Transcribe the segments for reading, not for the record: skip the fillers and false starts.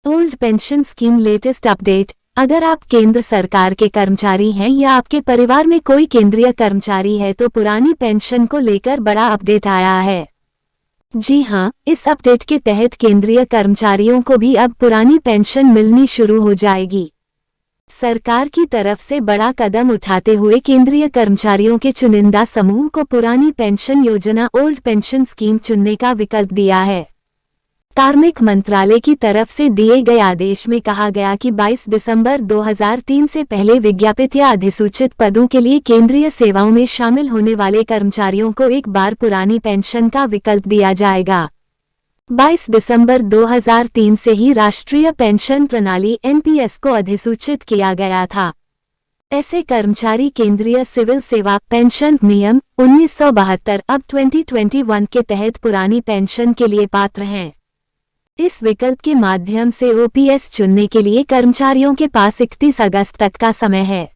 Old pension scheme latest update. अगर आप केंद्र सरकार के कर्मचारी हैं या आपके परिवार में कोई केंद्रीय कर्मचारी है तो पुरानी पेंशन को लेकर बड़ा अपडेट आया है। जी हां, इस अपडेट के तहत केंद्रीय कर्मचारियों को भी अब पुरानी पेंशन मिलनी शुरू हो जाएगी। सरकार की तरफ से बड़ा कदम उठाते हुए केंद्रीय कर्मचारियों के चुनिंदा समूह को पुरानी पेंशन योजना ओल्ड पेंशन स्कीम चुनने का विकल्प दिया है। कार्मिक मंत्रालय की तरफ से दिए गए आदेश में कहा गया कि 22 दिसंबर 2003 से पहले विज्ञापित या अधिसूचित पदों के लिए केंद्रीय सेवाओं में शामिल होने वाले कर्मचारियों को एक बार पुरानी पेंशन का विकल्प दिया जाएगा। 22 दिसंबर 2003 से ही राष्ट्रीय पेंशन प्रणाली (एनपीएस) को अधिसूचित किया गया था। ऐसे कर्मचारी केंद्रीय सिविल सेवा पेंशन नियम 1972 अब 2021 के तहत पुरानी पेंशन के लिए पात्र हैं। इस विकल्प के माध्यम से ओपीएस चुनने के लिए कर्मचारियों के पास 31 अगस्त तक का समय है।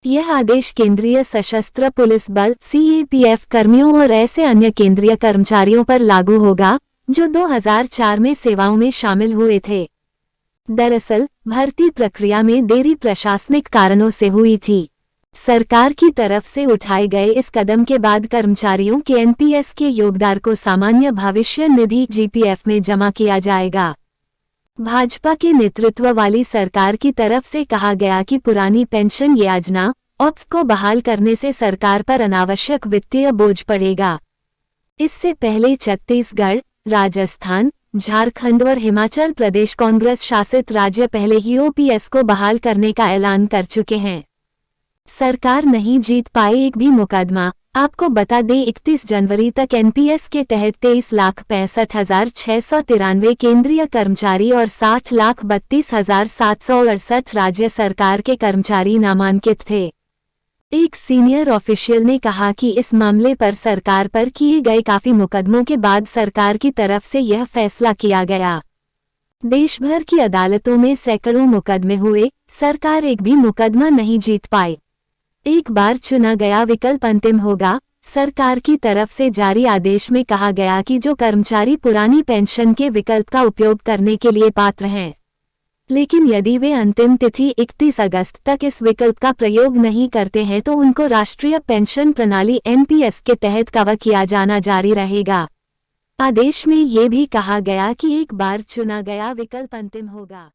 यह आदेश केंद्रीय सशस्त्र पुलिस बल (सीएपीएफ) कर्मियों और ऐसे अन्य केंद्रीय कर्मचारियों पर लागू होगा जो 2004 में सेवाओं में शामिल हुए थे। दरअसल, भर्ती प्रक्रिया में देरी प्रशासनिक कारणों से हुई थी। सरकार की तरफ से उठाए गए इस कदम के बाद कर्मचारियों के एनपीएस के योगदान को सामान्य भविष्य निधि (जीपीएफ) में जमा किया जाएगा। भाजपा के नेतृत्व वाली सरकार की तरफ से कहा गया कि पुरानी पेंशन योजना (ऑप्स) को बहाल करने से सरकार पर अनावश्यक वित्तीय बोझ पड़ेगा। इससे पहले छत्तीसगढ़, राजस्थान, झारखंड और हिमाचल प्रदेश कांग्रेस शासित राज्य पहले ही ओपीएस को बहाल करने का ऐलान कर चुके हैं। सरकार नहीं जीत पाई एक भी मुकदमा। आपको बता दें 31 जनवरी तक एनपीएस के तहत 23,65,693 केंद्रीय कर्मचारी और 60,32,768 राज्य सरकार के कर्मचारी नामांकित थे। एक सीनियर ऑफिशियल ने कहा कि इस मामले पर सरकार पर किए गए काफी मुकदमों के बाद सरकार की तरफ से यह फैसला किया गया। देश भर की अदालतों में सैकड़ों मुकदमे हुए, सरकार एक भी मुकदमा नहीं जीत पाई। एक बार चुना गया विकल्प अंतिम होगा। सरकार की तरफ से जारी आदेश में कहा गया कि जो कर्मचारी पुरानी पेंशन के विकल्प का उपयोग करने के लिए पात्र हैं, लेकिन यदि वे अंतिम तिथि 31 अगस्त तक इस विकल्प का प्रयोग नहीं करते हैं तो उनको राष्ट्रीय पेंशन प्रणाली (एनपीएस) के तहत कवर किया जाना जारी रहेगा। आदेश में ये भी कहा गया कि एक बार चुना गया विकल्प अंतिम होगा।